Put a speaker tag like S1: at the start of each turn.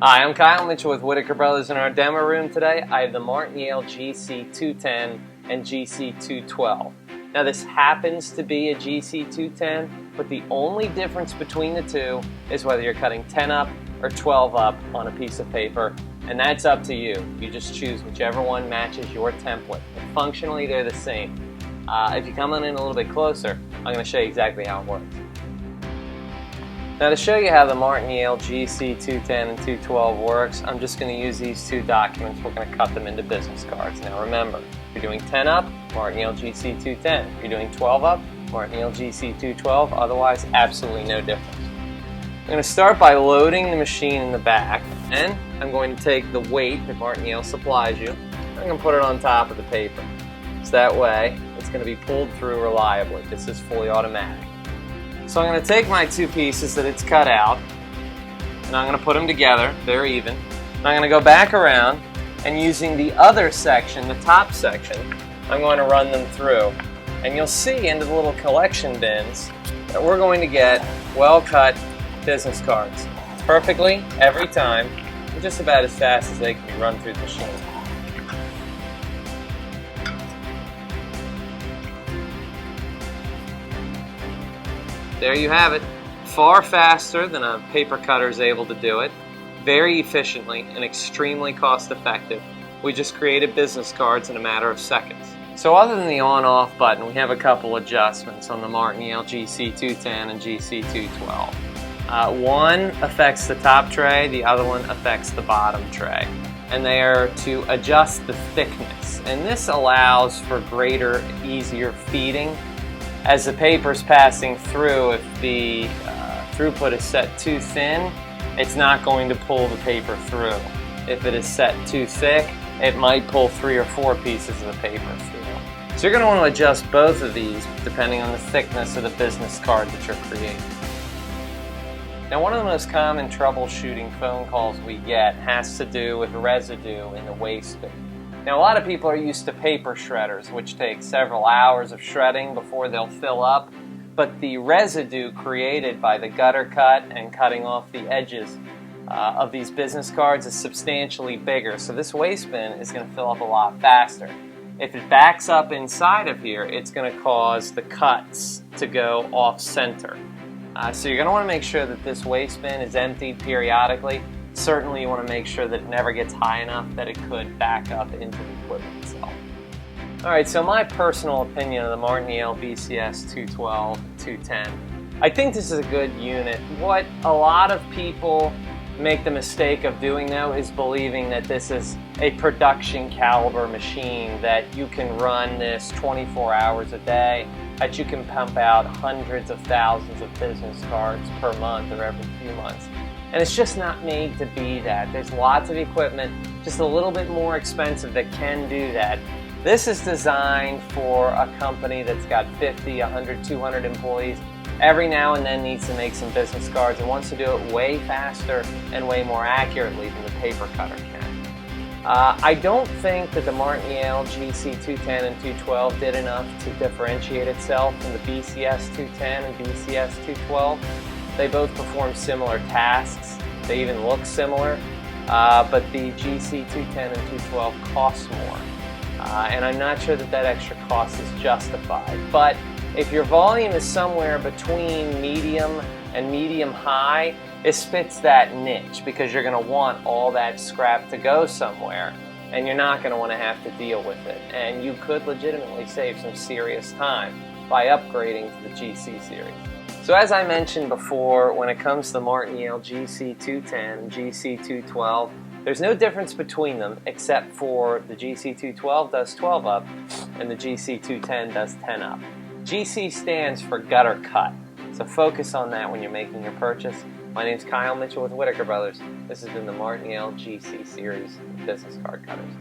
S1: Hi, I'm Kyle Mitchell with Whitaker Brothers. In our demo room today, I have the Yale GC210 and GC212. Now this happens to be a GC210, but the only difference between the two is whether you're cutting 10 up or 12 up on a piece of paper, and that's up to you. You just choose whichever one matches your template. But functionally, they're the same. If you come on in a little bit closer, I'm going to show you exactly how it works. Now to show you how the Yale GC210 and 212 works, I'm just going to use these two documents. We're going to cut them into business cards. Now remember, if you're doing 10 up, Yale GC210. If you're doing 12 up, Yale GC212. Otherwise, absolutely no difference. I'm going to start by loading the machine in the back, and I'm going to take the weight that Yale supplies you. I'm going to put it on top of the paper. So that way, it's going to be pulled through reliably. This is fully automatic. So I'm going to take my two pieces that it's cut out, and I'm going to put them together, they're even. And I'm going to go back around, and using the other section, the top section, I'm going to run them through. And you'll see into the little collection bins that we're going to get well-cut business cards. Perfectly, every time, and just about as fast as they can be run through the machine. There you have it. Far faster than a paper cutter is able to do it. Very efficiently and extremely cost effective. We just created business cards in a matter of seconds. So other than the on-off button, we have a couple adjustments on the Yale GC210 and GC212. One affects the top tray, the other one affects the bottom tray. And they are to adjust the thickness. And this allows for greater, easier feeding. As the paper is passing through, if the throughput is set too thin, it's not going to pull the paper through. If it is set too thick, it might pull 3 or 4 pieces of the paper through. So you're going to want to adjust both of these depending on the thickness of the business card that you're creating. Now, one of the most common troubleshooting phone calls we get has to do with residue in the waste bin. Now, a lot of people are used to paper shredders, which take several hours of shredding before they'll fill up, but the residue created by the gutter cut and cutting off the edges of these business cards is substantially bigger, so this waste bin is going to fill up a lot faster. If it backs up inside of here, it's going to cause the cuts to go off-center. So you're going to want to make sure that this waste bin is emptied periodically. Certainly you want to make sure that it never gets high enough that it could back up into the equipment itself. Alright, so my personal opinion of the Yale BCS 212 210. I think this is a good unit. What a lot of people make the mistake of doing though is believing that this is a production caliber machine, that you can run this 24 hours a day, that you can pump out hundreds of thousands of business cards per month or every few months. And it's just not made to be that. There's lots of equipment, just a little bit more expensive, that can do that. This is designed for a company that's got 50, 100, 200 employees. Every now and then needs to make some business cards and wants to do it way faster and way more accurately than the paper cutter can. I don't think that the Yale GC210 and 212 did enough to differentiate itself from the BCS 210 and BCS 212. They both perform similar tasks. They even look similar, but the GC210 and 212 cost more. And I'm not sure that that extra cost is justified. But if your volume is somewhere between medium and medium-high, it fits that niche because you're going to want all that scrap to go somewhere, and you're not going to want to have to deal with it. And you could legitimately save some serious time by upgrading to the GC series. So as I mentioned before, when it comes to the Yale GC210 and GC212, there's no difference between them except for the GC212 does 12 up and the GC210 does 10 up. GC stands for gutter cut, so focus on that when you're making your purchase. My name's Kyle Mitchell with Whitaker Brothers. This has been the Yale GC series of business card cutters.